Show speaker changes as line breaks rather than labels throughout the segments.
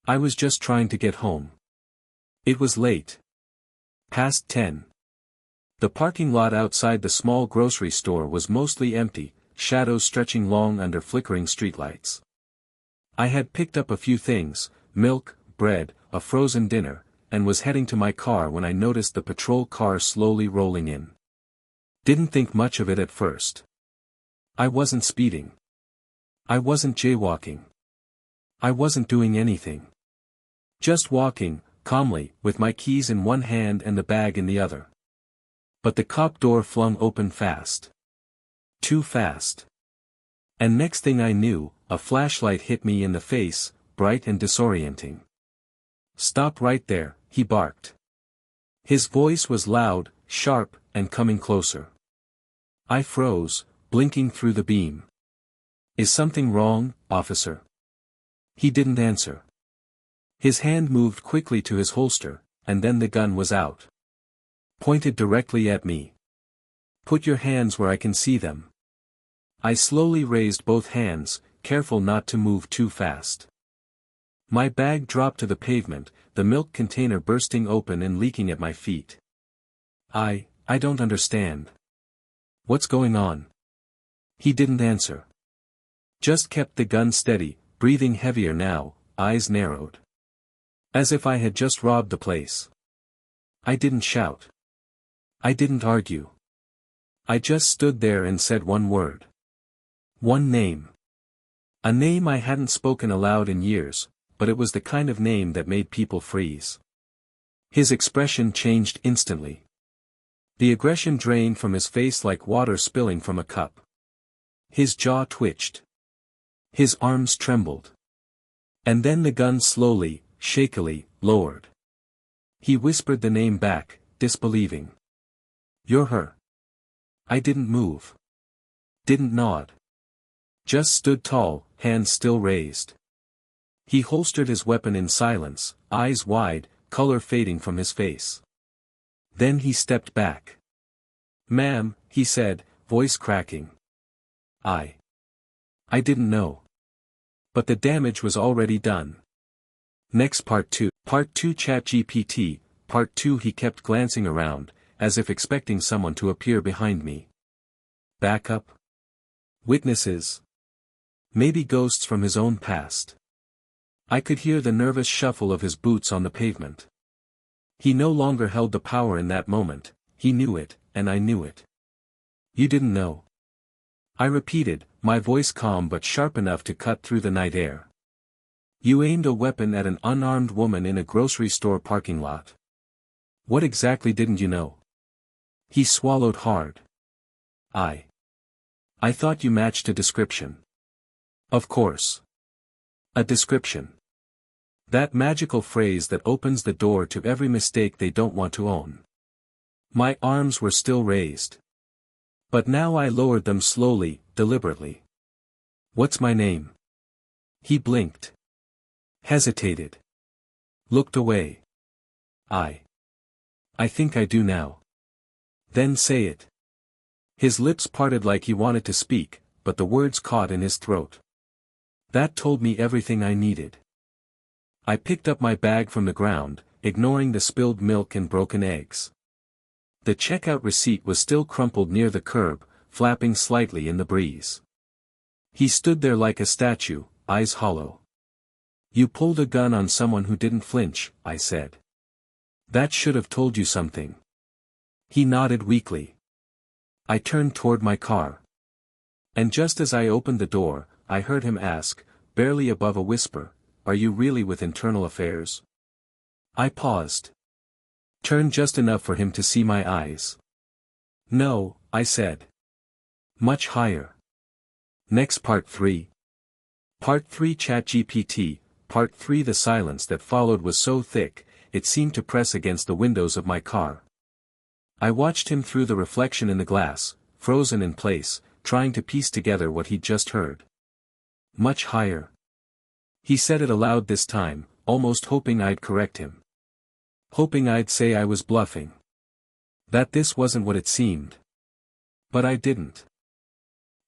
I was just trying to get home. It was late. Past 10. The parking lot outside the small grocery store was mostly empty, shadows stretching long under flickering streetlights. I had picked up a few things, milk, bread, a frozen dinner, and was heading to my car when I noticed the patrol car slowly rolling in. Didn't think much of it at first. I wasn't speeding. I wasn't jaywalking. I wasn't doing anything. Just walking, calmly, with my keys in one hand and the bag in the other. But the cop door flung open fast. Too fast. And next thing I knew, a flashlight hit me in the face, bright and disorienting. "Stop right there," he barked. His voice was loud, sharp, and coming closer. I froze, blinking through the beam. "Is something wrong, officer?" He didn't answer. His hand moved quickly to his holster, and then the gun was out. Pointed directly at me. "Put your hands where I can see them." I slowly raised both hands, careful not to move too fast. My bag dropped to the pavement, the milk container bursting open and leaking at my feet. I don't understand. What's going on?" He didn't answer. Just kept the gun steady, breathing heavier now, eyes narrowed. As if I had just robbed the place. I didn't shout. I didn't argue. I just stood there and said one word. One name. A name I hadn't spoken aloud in years, but it was the kind of name that made people freeze. His expression changed instantly. The aggression drained from his face like water spilling from a cup. His jaw twitched. His arms trembled. And then the gun slowly, shakily, lowered. He whispered the name back, disbelieving. "You're her." I didn't move. Didn't nod. Just stood tall, hands still raised. He holstered his weapon in silence, eyes wide, color fading from his face. Then he stepped back. "Ma'am," he said, voice cracking. I didn't know. But the damage was already done. Next Part 2. Part 2 ChatGPT, Part 2 He kept glancing around, as if expecting someone to appear behind me. Backup? Witnesses? Maybe ghosts from his own past. I could hear the nervous shuffle of his boots on the pavement. He no longer held the power in that moment, he knew it, and I knew it. "You didn't know?" I repeated, my voice calm but sharp enough to cut through the night air. "You aimed a weapon at an unarmed woman in a grocery store parking lot. What exactly didn't you know?" He swallowed hard. I thought you matched a description." "Of course. A description. That magical phrase that opens the door to every mistake they don't want to own." My arms were still raised. But now I lowered them slowly, deliberately. "What's my name?" He blinked. Hesitated. Looked away. I think I do now." "Then say it." His lips parted like he wanted to speak, but the words caught in his throat. That told me everything I needed. I picked up my bag from the ground, ignoring the spilled milk and broken eggs. The checkout receipt was still crumpled near the curb, flapping slightly in the breeze. He stood there like a statue, eyes hollow. "You pulled a gun on someone who didn't flinch," I said. "That should have told you something." He nodded weakly. I turned toward my car. And just as I opened the door, I heard him ask, barely above a whisper, "Are you really with Internal Affairs?" I paused. Turned just enough for him to see my eyes. "No," I said. Much higher. Next Part 3. Part 3 ChatGPT, Part 3 The silence that followed was so thick, it seemed to press against the windows of my car. I watched him through the reflection in the glass, frozen in place, trying to piece together what he'd just heard. Much higher. He said it aloud this time, almost hoping I'd correct him. Hoping I'd say I was bluffing. That this wasn't what it seemed. But I didn't.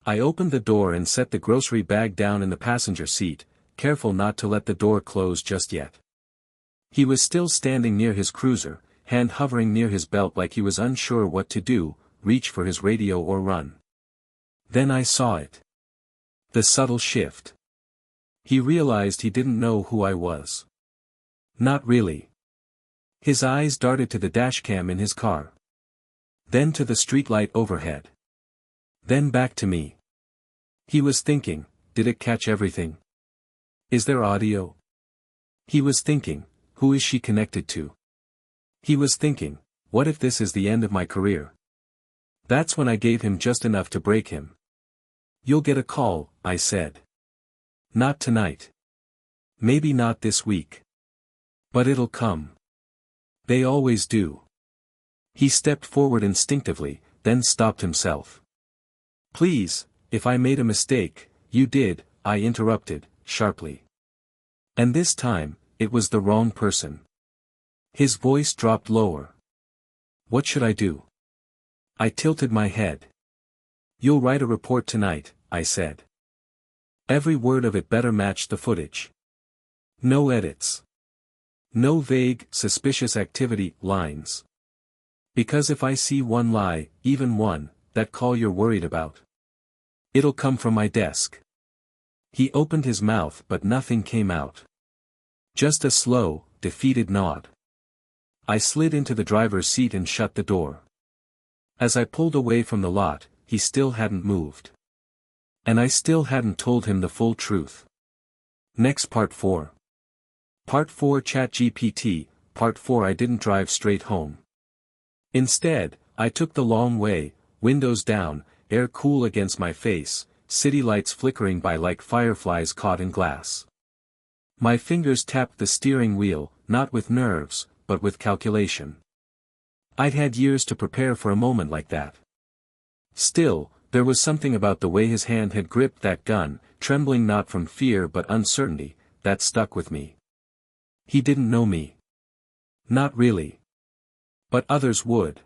I opened the door and set the grocery bag down in the passenger seat, careful not to let the door close just yet. He was still standing near his cruiser, hand hovering near his belt like he was unsure what to do, reach for his radio or run. Then I saw it. The subtle shift. He realized he didn't know who I was. Not really. His eyes darted to the dashcam in his car. Then to the streetlight overhead. Then back to me. He was thinking, did it catch everything? Is there audio? He was thinking, who is she connected to? He was thinking, what if this is the end of my career? That's when I gave him just enough to break him. You'll get a call, I said. Not tonight. Maybe not this week. But it'll come. They always do. He stepped forward instinctively, then stopped himself. Please, if I made a mistake, you did, I interrupted, sharply. And this time, it was the wrong person. His voice dropped lower. What should I do? I tilted my head. You'll write a report tonight, I said. Every word of it better match the footage. No edits. No vague, suspicious activity lines. Because if I see one lie, even one, that call you're worried about, it'll come from my desk. He opened his mouth but nothing came out. Just a slow, defeated nod. I slid into the driver's seat and shut the door. As I pulled away from the lot, he still hadn't moved. And I still hadn't told him the full truth. Next part 4. Part 4 ChatGPT, Part 4 I didn't drive straight home. Instead, I took the long way, windows down, air cool against my face, city lights flickering by like fireflies caught in glass. My fingers tapped the steering wheel, not with nerves, but with calculation. I'd had years to prepare for a moment like that. Still, there was something about the way his hand had gripped that gun, trembling not from fear but uncertainty, that stuck with me. He didn't know me. Not really. But others would.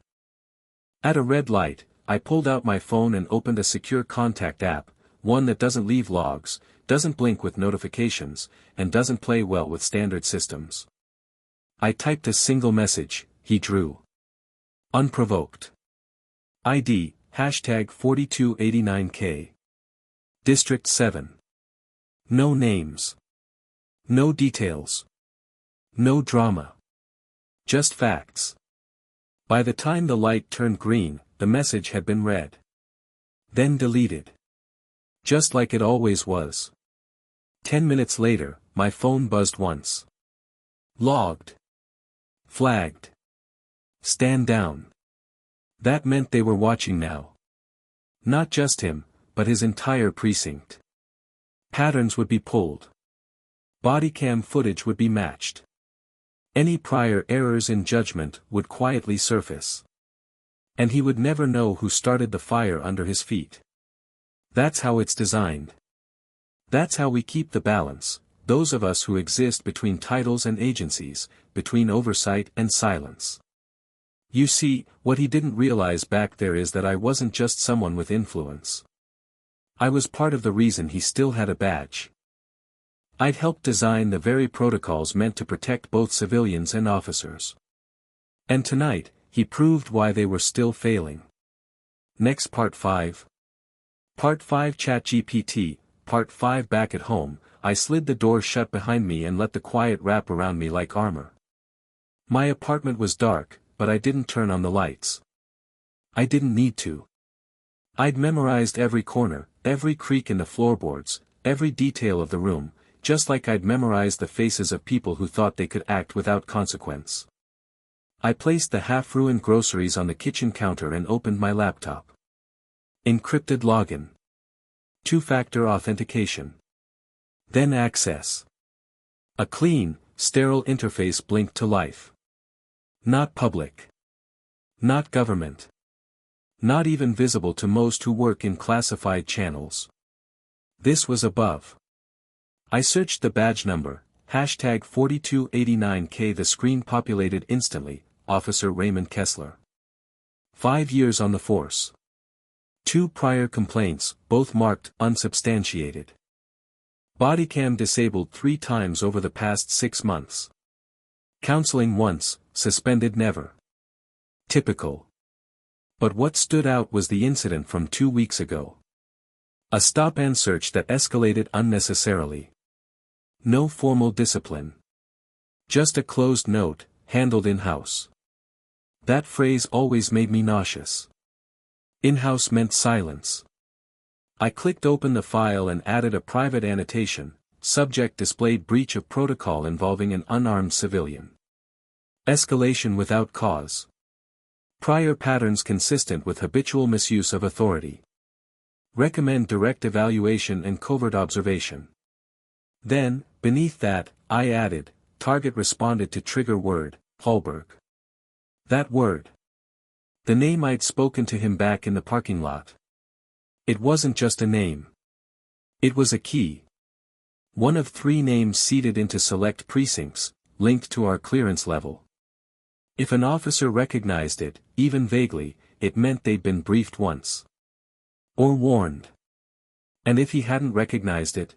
At a red light, I pulled out my phone and opened a secure contact app, one that doesn't leave logs, doesn't blink with notifications, and doesn't play well with standard systems. I typed a single message, he drew. Unprovoked. ID, #4289K. District 7. No names. No details. No drama. Just facts. By the time the light turned green, the message had been read. Then deleted. Just like it always was. 10 minutes later, my phone buzzed once. Logged. Flagged. Stand down. That meant they were watching now. Not just him, but his entire precinct. Patterns would be pulled. Bodycam footage would be matched. Any prior errors in judgment would quietly surface. And he would never know who started the fire under his feet. That's how it's designed. That's how we keep the balance, those of us who exist between titles and agencies, between oversight and silence. You see, what he didn't realize back there is that I wasn't just someone with influence. I was part of the reason he still had a badge. I'd helped design the very protocols meant to protect both civilians and officers. And tonight, he proved why they were still failing. Next Part 5. Part 5 ChatGPT, Part 5 Back at home, I slid the door shut behind me and let the quiet wrap around me like armor. My apartment was dark, but I didn't turn on the lights. I didn't need to. I'd memorized every corner, every creak in the floorboards, every detail of the room, just like I'd memorized the faces of people who thought they could act without consequence. I placed the half-ruined groceries on the kitchen counter and opened my laptop. Encrypted login. Two-factor authentication. Then access. A clean, sterile interface blinked to life. Not public. Not government. Not even visible to most who work in classified channels. This was above. I searched the badge number, #4289K. The screen populated instantly, Officer Raymond Kessler. 5 years on the force. 2 prior complaints, both marked unsubstantiated. Bodycam disabled 3 times over the past 6 months. Counseling once, suspended never. Typical. But what stood out was the incident from 2 weeks ago. A stop-and search that escalated unnecessarily. No formal discipline. Just a closed note, handled in-house. That phrase always made me nauseous. In-house meant silence. I clicked open the file and added a private annotation. Subject displayed breach of protocol involving an unarmed civilian. Escalation without cause. Prior patterns consistent with habitual misuse of authority. Recommend direct evaluation and covert observation. Then, beneath that, I added, target responded to trigger word, Hallberg. That word. The name I'd spoken to him back in the parking lot. It wasn't just a name. It was a key. One of 3 names seeded into select precincts, linked to our clearance level. If an officer recognized it, even vaguely, it meant they'd been briefed once. Or warned. And if he hadn't recognized it,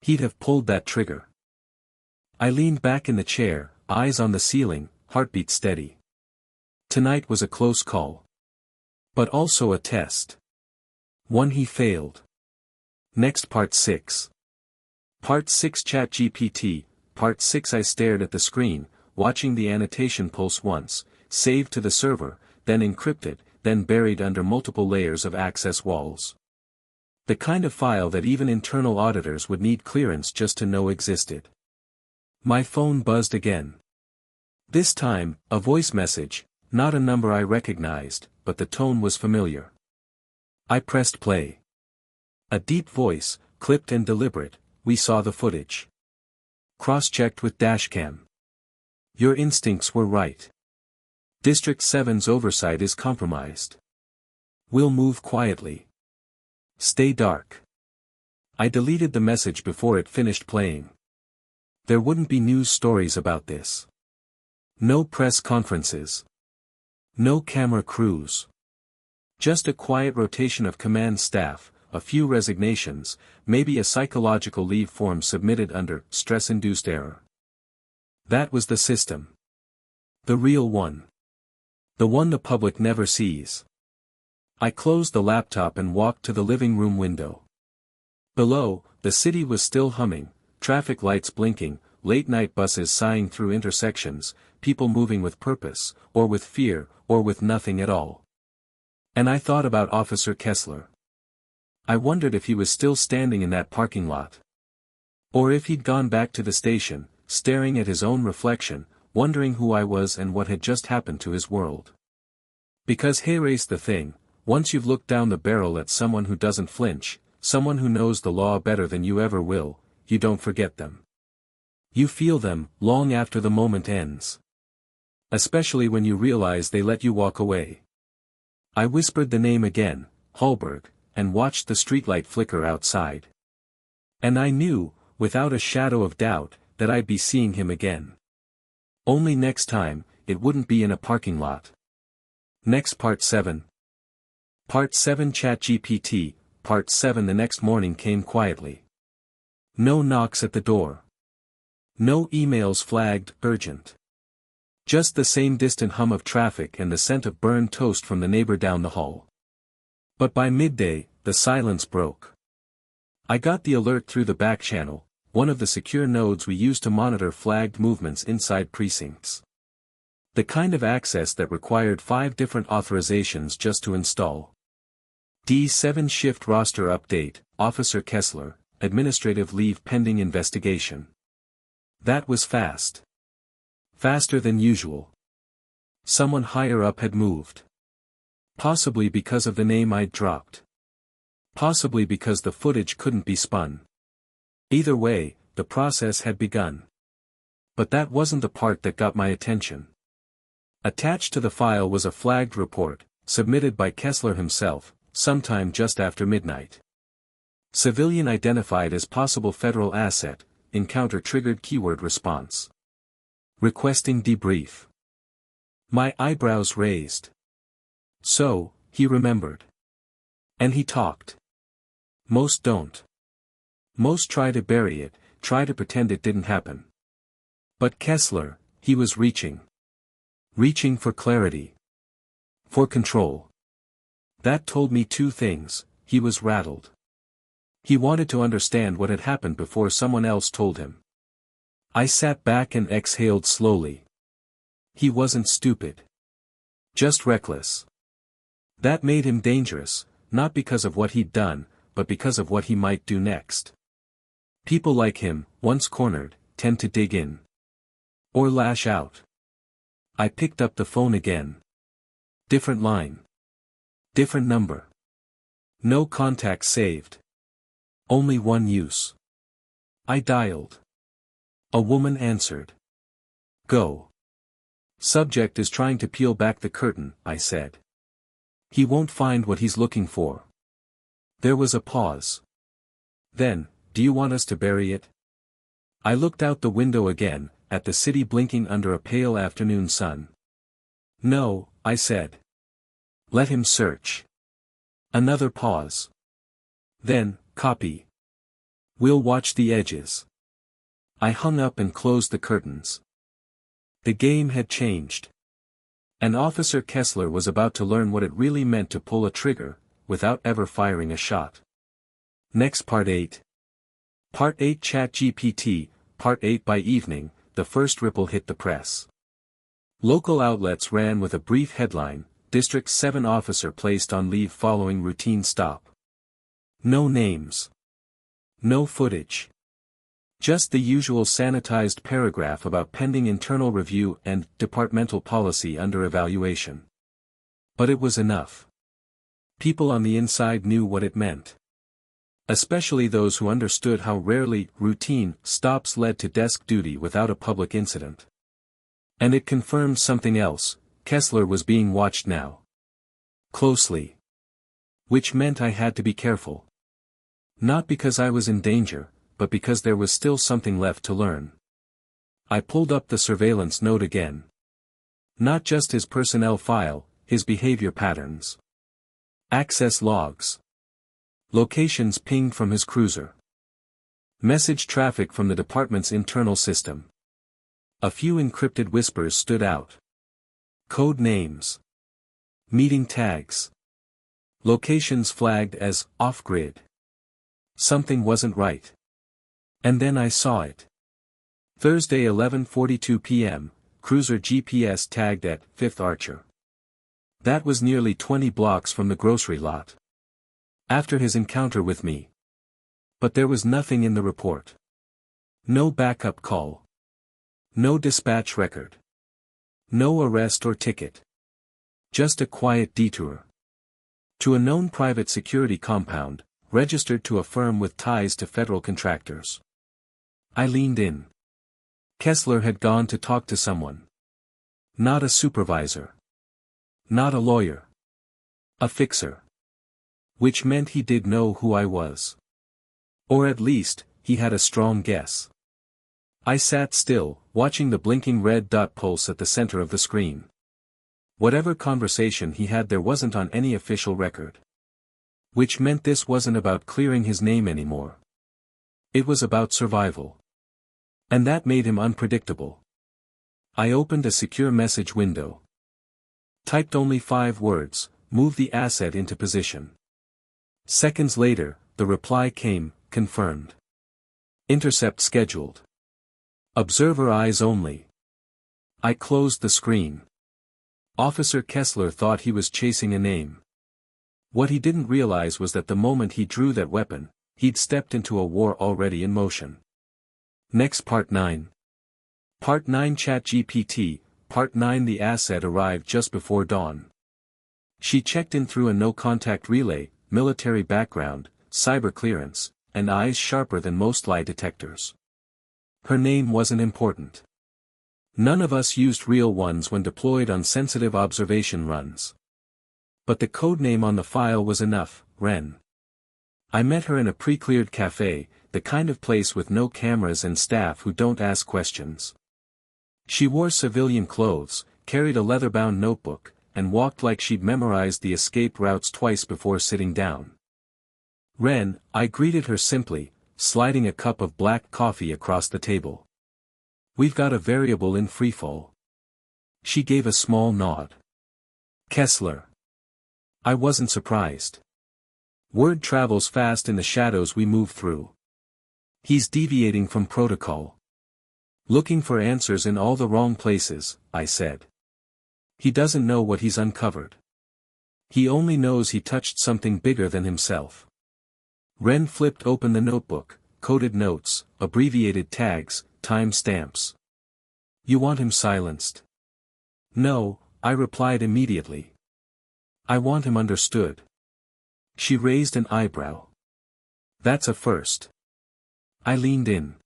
he'd have pulled that trigger. I leaned back in the chair, eyes on the ceiling, heartbeat steady. Tonight was a close call. But also a test. One he failed. Next part 6. Part 6 ChatGPT, Part 6 I stared at the screen, watching the annotation pulse once, saved to the server, then encrypted, then buried under multiple layers of access walls. The kind of file that even internal auditors would need clearance just to know existed. My phone buzzed again. This time, a voice message, not a number I recognized, but the tone was familiar. I pressed play. A deep voice, clipped and deliberate, we saw the footage. Cross-checked with dashcam. Your instincts were right. District 7's oversight is compromised. We'll move quietly. Stay dark. I deleted the message before it finished playing. There wouldn't be news stories about this. No press conferences. No camera crews. Just a quiet rotation of command staff, a few resignations, maybe a psychological leave form submitted under stress-induced error. That was the system. The real one. The one the public never sees. I closed the laptop and walked to the living room window. Below, the city was still humming, traffic lights blinking, late-night buses sighing through intersections, people moving with purpose, or with fear, or with nothing at all. And I thought about Officer Kessler. I wondered if he was still standing in that parking lot. Or if he'd gone back to the station, staring at his own reflection, wondering who I was and what had just happened to his world. Because here's the thing, once you've looked down the barrel at someone who doesn't flinch, someone who knows the law better than you ever will, you don't forget them. You feel them, long after the moment ends. Especially when you realize they let you walk away. I whispered the name again, Hallberg, and watched the streetlight flicker outside. And I knew, without a shadow of doubt, that I'd be seeing him again. Only next time, it wouldn't be in a parking lot. Next Part 7. Part 7 ChatGPT, Part 7 The next morning came quietly. No knocks at the door. No emails flagged urgent. Just the same distant hum of traffic and the scent of burned toast from the neighbor down the hall. But by midday, the silence broke. I got the alert through the back channel, one of the secure nodes we use to monitor flagged movements inside precincts. The kind of access that required 5 different authorizations just to install. D7 shift roster update, Officer Kessler, administrative leave pending investigation. That was fast. Faster than usual. Someone higher up had moved. Possibly because of the name I'd dropped. Possibly because the footage couldn't be spun. Either way, the process had begun. But that wasn't the part that got my attention. Attached to the file was a flagged report, submitted by Kessler himself, sometime just after midnight. Civilian identified as possible federal asset, encounter triggered keyword response. Requesting debrief. My eyebrows raised. So, he remembered. And he talked. Most don't. Most try to bury it, try to pretend it didn't happen. But Kessler, he was reaching. Reaching for clarity. For control. That told me two things: he was rattled. He wanted to understand what had happened before someone else told him. I sat back and exhaled slowly. He wasn't stupid. Just reckless. That made him dangerous, not because of what he'd done, but because of what he might do next. People like him, once cornered, tend to dig in. Or lash out. I picked up the phone again. Different line. Different number. No contacts saved. Only one use. I dialed. A woman answered. Go. Subject is trying to peel back the curtain, I said. He won't find what he's looking for. There was a pause. Then, do you want us to bury it? I looked out the window again, at the city blinking under a pale afternoon sun. No, I said. Let him search. Another pause. Then, copy. We'll watch the edges. I hung up and closed the curtains. The game had changed. And Officer Kessler was about to learn what it really meant to pull a trigger, without ever firing a shot. Next Part 8. Part 8 ChatGPT, Part 8 By evening, the first ripple hit the press. Local outlets ran with a brief headline: District 7 officer placed on leave following routine stop. No names. No footage. Just the usual sanitized paragraph about pending internal review and departmental policy under evaluation. But it was enough. People on the inside knew what it meant. Especially those who understood how rarely routine stops led to desk duty without a public incident. And it confirmed something else: Kessler was being watched now. Closely. Which meant I had to be careful. Not because I was in danger, but because there was still something left to learn. I pulled up the surveillance note again. Not just his personnel file, his behavior patterns. Access logs. Locations pinged from his cruiser. Message traffic from the department's internal system. A few encrypted whispers stood out. Code names. Meeting tags. Locations flagged as off-grid. Something wasn't right. And then I saw it. Thursday 11:42 p.m., cruiser GPS tagged at 5th Archer. That was nearly 20 blocks from the grocery lot. After his encounter with me. But there was nothing in the report. No backup call. No dispatch record. No arrest or ticket. Just a quiet detour. To a known private security compound, registered to a firm with ties to federal contractors. I leaned in. Kessler had gone to talk to someone. Not a supervisor. Not a lawyer. A fixer. Which meant he did know who I was. Or at least, he had a strong guess. I sat still, watching the blinking red dot pulse at the center of the screen. Whatever conversation he had there wasn't on any official record. Which meant this wasn't about clearing his name anymore. It was about survival. And that made him unpredictable. I opened a secure message window. Typed only 5 words: move the asset into position. Seconds later, the reply came: confirmed. Intercept scheduled. Observer eyes only. I closed the screen. Officer Kessler thought he was chasing a name. What he didn't realize was that the moment he drew that weapon, he'd stepped into a war already in motion. Next Part 9. Part 9 ChatGPT, Part 9 The asset arrived just before dawn. She checked in through a no-contact relay, military background, cyber clearance, and eyes sharper than most lie detectors. Her name wasn't important. None of us used real ones when deployed on sensitive observation runs. But the codename on the file was enough: Ren. I met her in a pre-cleared cafe, the kind of place with no cameras and staff who don't ask questions. She wore civilian clothes, carried a leather-bound notebook, and walked like she'd memorized the escape routes twice before sitting down. Ren, I greeted her simply, sliding a cup of black coffee across the table. We've got a variable in freefall. She gave a small nod. Kessler. I wasn't surprised. Word travels fast in the shadows we move through. He's deviating from protocol. Looking for answers in all the wrong places, I said. He doesn't know what he's uncovered. He only knows he touched something bigger than himself. Ren flipped open the notebook, coded notes, abbreviated tags, time stamps. You want him silenced? No, I replied immediately. I want him understood. She raised an eyebrow. That's a first. I leaned in.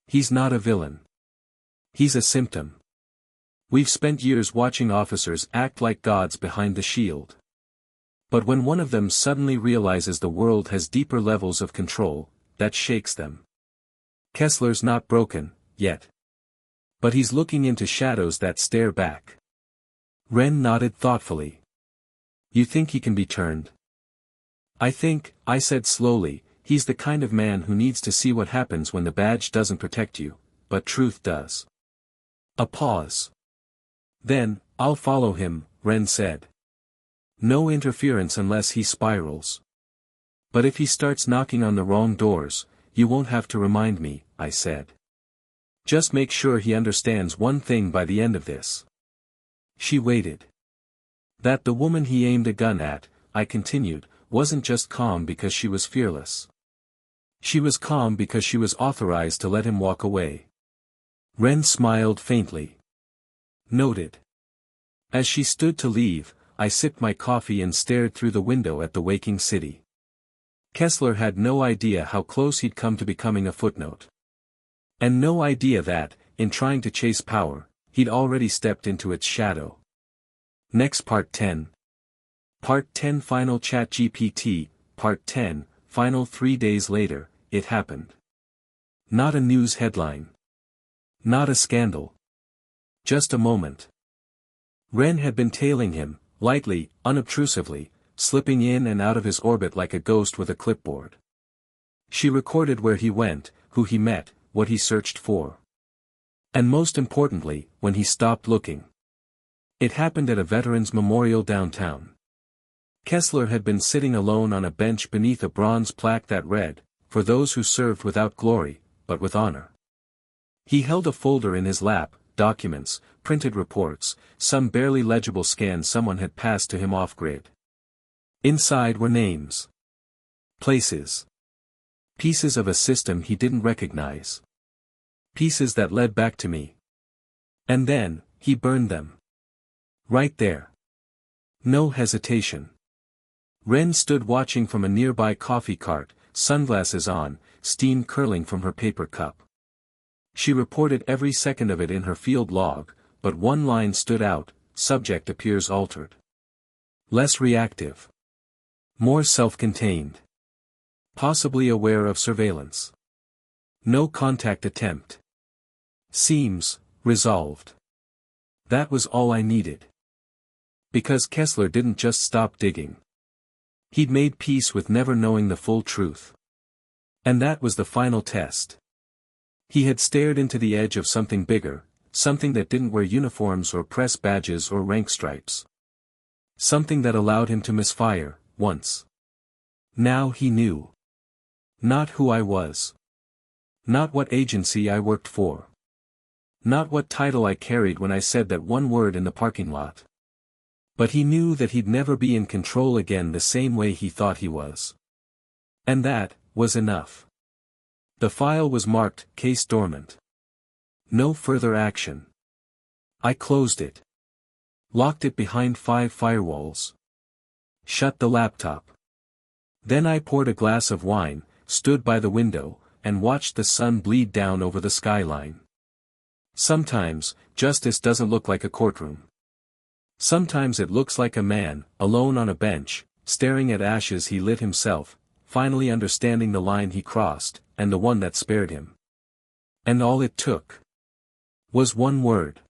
He's not a villain. He's a symptom. We've spent years watching officers act like gods behind the shield. But when one of them suddenly realizes the world has deeper levels of control, that shakes them. Kessler's not broken, yet. But he's looking into shadows that stare back. Ren nodded thoughtfully. You think he can be turned? I said slowly, he's the kind of man who needs to see what happens when the badge doesn't protect you, but truth does. A pause. Then, I'll follow him, Ren said. No interference unless he spirals. But if he starts knocking on the wrong doors, you won't have to remind me, I said. Just make sure he understands one thing by the end of this. She waited. That the woman he aimed a gun at, I continued, wasn't just calm because she was fearless. She was calm because she was authorized to let him walk away. Ren smiled faintly. Noted. As she stood to leave, I sipped my coffee and stared through the window at the waking city. Kessler had no idea how close he'd come to becoming a footnote. And no idea that, in trying to chase power, he'd already stepped into its shadow. Next Part 10. Part 10 Final ChatGPT, Part 10, Final 3 days later, it happened. Not a news headline. Not a scandal. Just a moment. Ren had been tailing him, lightly, unobtrusively, slipping in and out of his orbit like a ghost with a clipboard. She recorded where he went, who he met, what he searched for. And most importantly, when he stopped looking. It happened at a veterans' memorial downtown. Kessler had been sitting alone on a bench beneath a bronze plaque that read, "For those who served without glory, but with honor." He held a folder in his lap, documents, printed reports, some barely legible scans someone had passed to him off-grid. Inside were names. Places. Pieces of a system he didn't recognize. Pieces that led back to me. And then, he burned them. Right there. No hesitation. Ren stood watching from a nearby coffee cart, sunglasses on, steam curling from her paper cup. She reported every second of it in her field log, but one line stood out, subject appears altered. Less reactive. More self-contained. Possibly aware of surveillance. No contact attempt. Seems, resolved. That was all I needed. Because Kessler didn't just stop digging. He'd made peace with never knowing the full truth. And that was the final test. He had stared into the edge of something bigger, something that didn't wear uniforms or press badges or rank stripes. Something that allowed him to misfire, once. Now he knew. Not who I was. Not what agency I worked for. Not what title I carried when I said that one word in the parking lot. But he knew that he'd never be in control again the same way he thought he was. And that was enough. The file was marked, case dormant. No further action. I closed it. Locked it behind 5 firewalls. Shut the laptop. Then I poured a glass of wine, stood by the window, and watched the sun bleed down over the skyline. Sometimes, justice doesn't look like a courtroom. Sometimes it looks like a man, alone on a bench, staring at ashes he lit himself, finally understanding the line he crossed, and the one that spared him. And all it took was one word.